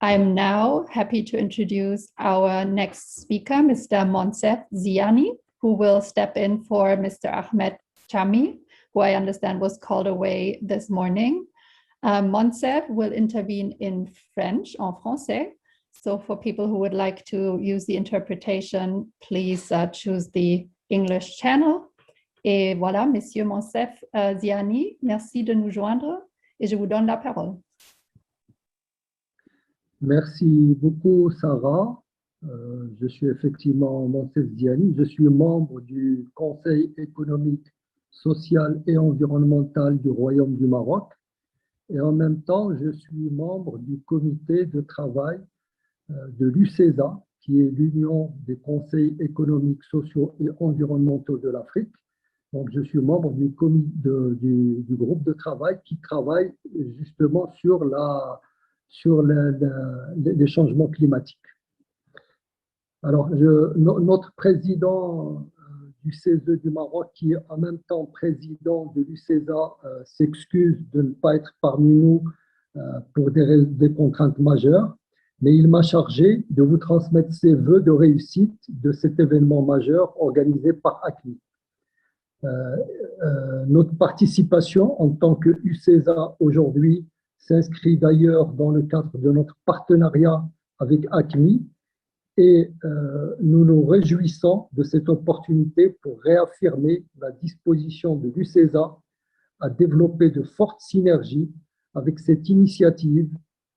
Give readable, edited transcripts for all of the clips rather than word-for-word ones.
I'm now happy to introduce our next speaker, Mr. Monsef Ziani, who will step in for Mr. Ahmed Chami, who I understand was called away this morning. Monsef will intervene in French, en français. So for people who would like to use the interpretation, please choose the English channel. Et voilà, Monsieur Monsef Ziani, merci de nous joindre et je vous donne la parole. Merci beaucoup, Sarah. Je suis effectivement Monsef Ziani. Je suis membre du Conseil économique, social et environnemental du Royaume du Maroc. Et en même temps, je suis membre du comité de travail de l'UCESA, qui est l'Union des conseils économiques, sociaux et environnementaux de l'Afrique. Donc, je suis membre du groupe de travail qui travaille justement sur les changements climatiques. Alors, notre président du CESE du Maroc, qui est en même temps président de l'UCESA, s'excuse de ne pas être parmi nous pour des contraintes majeures, mais il m'a chargé de vous transmettre ses vœux de réussite de cet événement majeur organisé par ACMI. Notre participation en tant que UCESA aujourd'hui s'inscrit d'ailleurs dans le cadre de notre partenariat avec ACMI et nous nous réjouissons de cette opportunité pour réaffirmer la disposition de l'UCESA à développer de fortes synergies avec cette initiative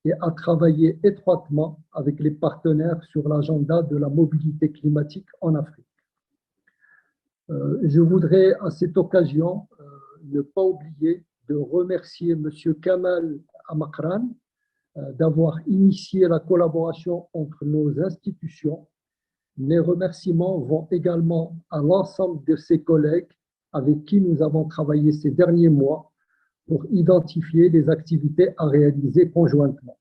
et à travailler étroitement avec les partenaires sur l'agenda de la mobilité climatique en Afrique. Je voudrais à cette occasion ne pas oublier de remercier M. Kamal Amakran d'avoir initié la collaboration entre nos institutions. Mes remerciements vont également à l'ensemble de ses collègues avec qui nous avons travaillé ces derniers mois pour identifier les activités à réaliser conjointement.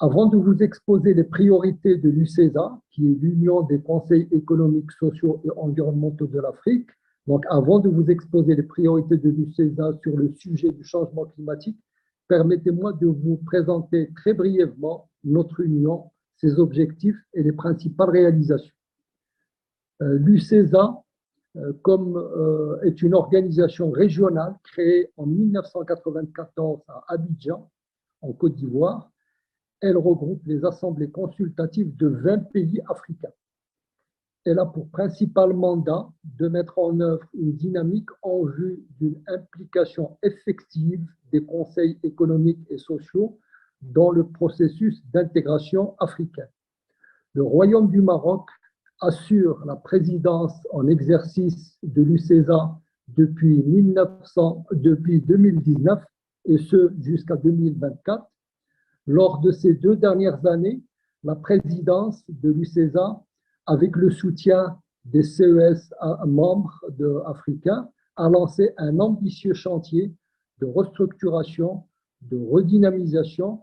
Avant de vous exposer les priorités de l'UCESA, qui est l'Union des conseils économiques, sociaux et environnementaux de l'Afrique, donc avant de vous exposer les priorités de l'UCESA sur le sujet du changement climatique, permettez-moi de vous présenter très brièvement notre union, ses objectifs et les principales réalisations. L'UCESA, est une organisation régionale créée en 1994 à Abidjan, en Côte d'Ivoire. Elle regroupe les assemblées consultatives de 20 pays africains. Elle a pour principal mandat de mettre en œuvre une dynamique en vue d'une implication effective des conseils économiques et sociaux dans le processus d'intégration africaine. Le Royaume du Maroc assure la présidence en exercice de l'UCESA depuis 2019 et ce jusqu'à 2024. Lors de ces 2 dernières années, la présidence de l'UCESA, avec le soutien des CES membres africains, a lancé un ambitieux chantier de restructuration, de redynamisation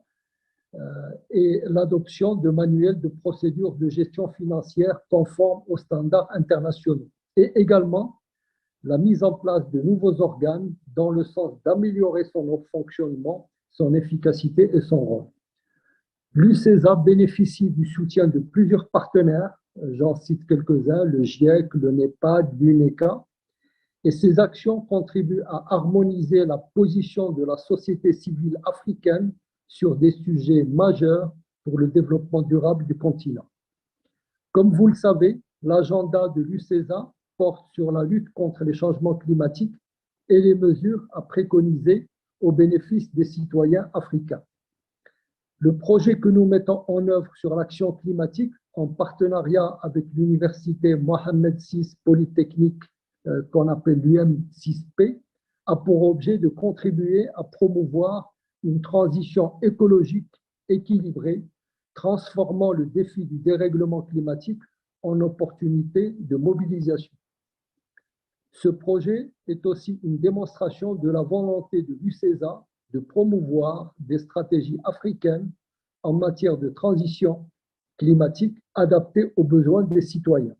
et l'adoption de manuels de procédures de gestion financière conformes aux standards internationaux et également la mise en place de nouveaux organes dans le sens d'améliorer son fonctionnement, son efficacité et son rôle. L'UCESA bénéficie du soutien de plusieurs partenaires, j'en cite quelques-uns, le GIEC, le NEPAD, l'UNECA, et ces actions contribuent à harmoniser la position de la société civile africaine sur des sujets majeurs pour le développement durable du continent. Comme vous le savez, l'agenda de l'UCESA porte sur la lutte contre les changements climatiques et les mesures à préconiser au bénéfice des citoyens africains. Le projet que nous mettons en œuvre sur l'action climatique, en partenariat avec l'université Mohamed VI Polytechnique, qu'on appelle l'UM6P, a pour objet de contribuer à promouvoir une transition écologique équilibrée, transformant le défi du dérèglement climatique en opportunité de mobilisation. Ce projet est aussi une démonstration de la volonté de l'UCESA de promouvoir des stratégies africaines en matière de transition climatique adaptées aux besoins des citoyens.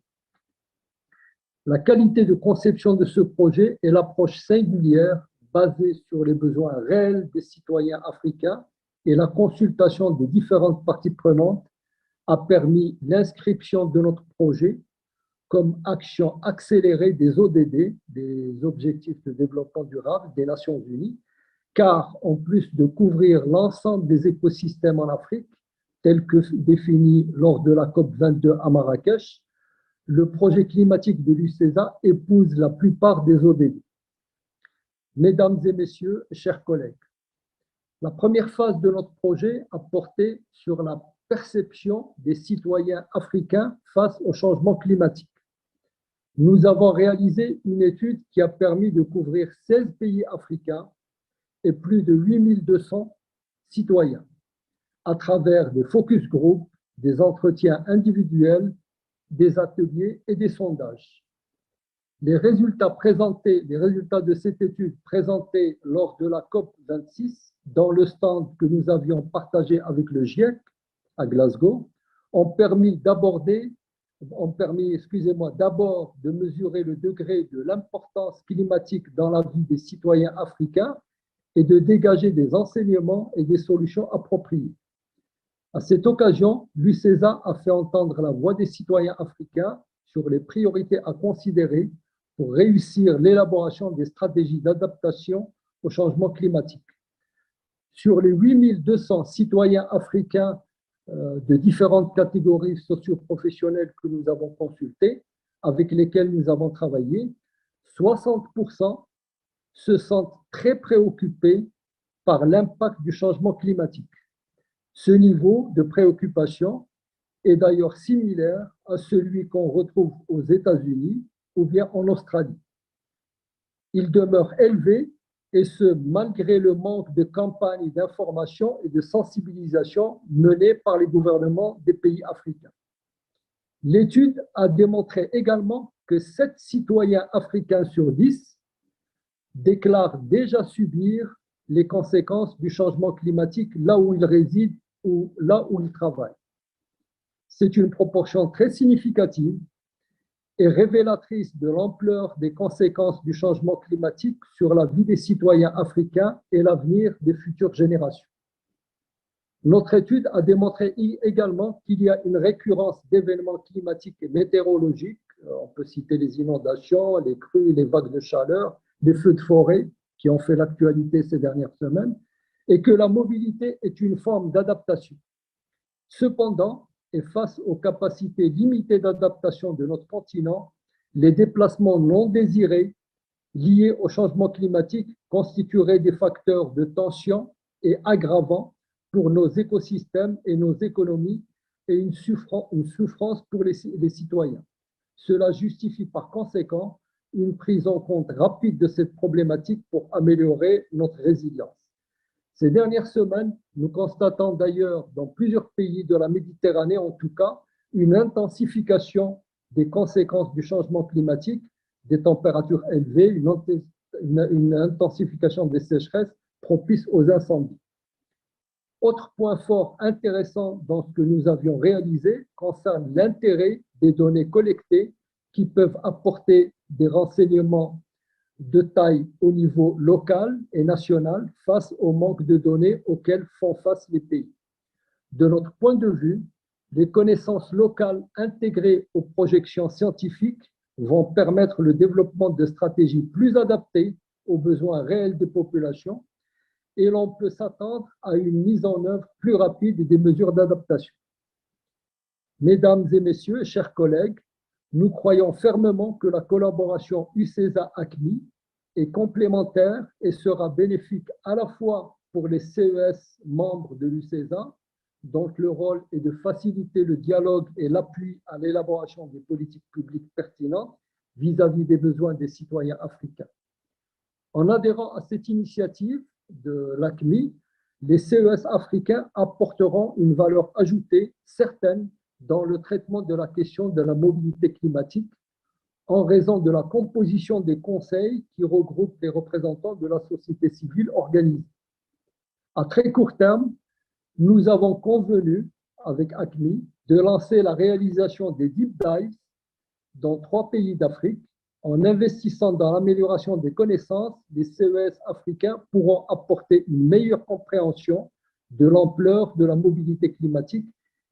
La qualité de conception de ce projet et l'approche singulière basée sur les besoins réels des citoyens africains et la consultation des différentes parties prenantes a permis l'inscription de notre projet comme action accélérée des ODD, des Objectifs de développement durable des Nations Unies, car en plus de couvrir l'ensemble des écosystèmes en Afrique, tels que définis lors de la COP22 à Marrakech, le projet climatique de l'UCESA épouse la plupart des ODD. Mesdames et messieurs, chers collègues, la première phase de notre projet a porté sur la perception des citoyens africains face au changement climatique. Nous avons réalisé une étude qui a permis de couvrir 16 pays africains et plus de 8200 citoyens à travers des focus groups, des entretiens individuels, des ateliers et des sondages. Les résultats de cette étude présentés lors de la COP26 dans le stand que nous avions partagé avec le GIEC à Glasgow ont permis d'abord de mesurer le degré de l'importance climatique dans la vie des citoyens africains et de dégager des enseignements et des solutions appropriées. À cette occasion, l'UCESA a fait entendre la voix des citoyens africains sur les priorités à considérer pour réussir l'élaboration des stratégies d'adaptation au changement climatique. Sur les 8200 citoyens africains de différentes catégories socio-professionnelles que nous avons consultés, avec lesquels nous avons travaillé, 60% se sentent très préoccupés par l'impact du changement climatique. Ce niveau de préoccupation est d'ailleurs similaire à celui qu'on retrouve aux États-Unis ou bien en Australie. Il demeure élevé et ce, malgré le manque de campagnes d'information et de sensibilisation menées par les gouvernements des pays africains. L'étude a démontré également que 7 citoyens africains sur 10 déclarent déjà subir les conséquences du changement climatique là où ils résident ou là où ils travaillent. C'est une proportion très significative et révélatrice de l'ampleur des conséquences du changement climatique sur la vie des citoyens africains et l'avenir des futures générations. Notre étude a démontré également qu'il y a une récurrence d'événements climatiques et météorologiques, on peut citer les inondations, les crues, les vagues de chaleur, les feux de forêt qui ont fait l'actualité ces dernières semaines, et que la mobilité est une forme d'adaptation. Cependant, et face aux capacités limitées d'adaptation de notre continent, les déplacements non désirés liés au changement climatique constitueraient des facteurs de tension et aggravants pour nos écosystèmes et nos économies et une souffrance pour les citoyens. Cela justifie par conséquent une prise en compte rapide de cette problématique pour améliorer notre résilience. Ces dernières semaines, nous constatons d'ailleurs dans plusieurs pays de la Méditerranée, en tout cas, une intensification des conséquences du changement climatique, des températures élevées, une intensification des sécheresses propices aux incendies. Autre point fort intéressant dans ce que nous avions réalisé concerne l'intérêt des données collectées qui peuvent apporter des renseignements de taille au niveau local et national face au manque de données auxquels font face les pays. De notre point de vue, les connaissances locales intégrées aux projections scientifiques vont permettre le développement de stratégies plus adaptées aux besoins réels des populations et l'on peut s'attendre à une mise en œuvre plus rapide des mesures d'adaptation. Mesdames et messieurs, chers collègues, nous croyons fermement que la collaboration UCESA-ACMI est complémentaire et sera bénéfique à la fois pour les CES membres de l'UCESA, dont le rôle est de faciliter le dialogue et l'appui à l'élaboration des politiques publiques pertinentes vis-à-vis des besoins des citoyens africains. En adhérant à cette initiative de l'ACMI, les CES africains apporteront une valeur ajoutée certaine dans le traitement de la question de la mobilité climatique en raison de la composition des conseils qui regroupent les représentants de la société civile organisée. À très court terme, nous avons convenu avec ACMI de lancer la réalisation des deep dives dans 3 pays d'Afrique, En investissant dans l'amélioration des connaissances, les CES africains pourront apporter une meilleure compréhension de l'ampleur de la mobilité climatique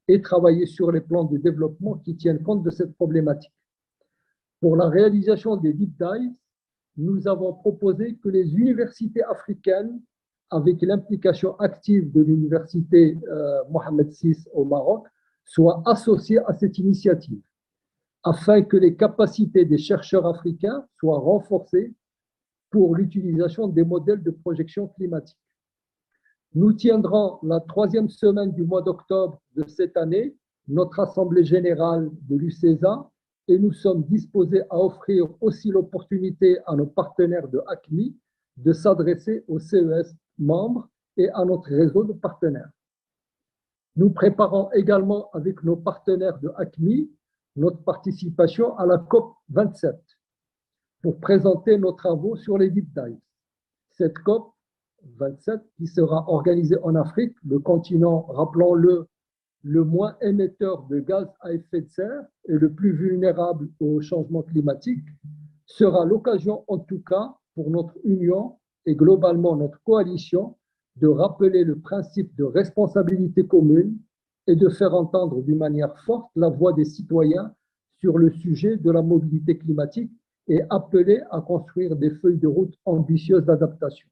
et travailler sur les plans de développement qui tiennent compte de cette problématique. Pour la réalisation des deep dives, nous avons proposé que les universités africaines, avec l'implication active de l'université Mohamed VI au Maroc, soient associées à cette initiative, afin que les capacités des chercheurs africains soient renforcées pour l'utilisation des modèles de projection climatique. Nous tiendrons la 3e semaine du mois d'octobre de cette année notre Assemblée générale de l'UCESA et nous sommes disposés à offrir aussi l'opportunité à nos partenaires de ACMI de s'adresser aux CES membres et à notre réseau de partenaires. Nous préparons également avec nos partenaires de ACMI notre participation à la COP 27 pour présenter nos travaux sur les deep dives. Cette COP 27 qui sera organisée en Afrique, le continent, rappelons-le, le moins émetteur de gaz à effet de serre et le plus vulnérable au changement climatique, sera l'occasion en tout cas pour notre Union et globalement notre coalition de rappeler le principe de responsabilité commune et de faire entendre d'une manière forte la voix des citoyens sur le sujet de la mobilité climatique et appeler à construire des feuilles de route ambitieuses d'adaptation.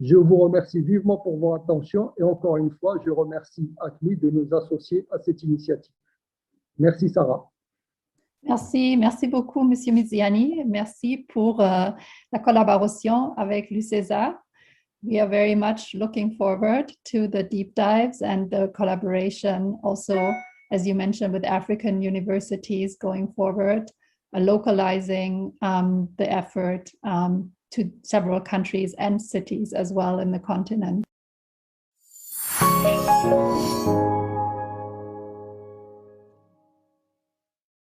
Je vous remercie vivement pour votre attention et encore une fois, je remercie ACMI de nous associer à cette initiative. Merci Sarah. Merci beaucoup Monsieur Miziani. Merci pour la collaboration avec l'UCESA. We are very much looking forward to the deep dives and the collaboration also, as you mentioned, with African universities going forward, localizing the effort to several countries and cities as well in the continent.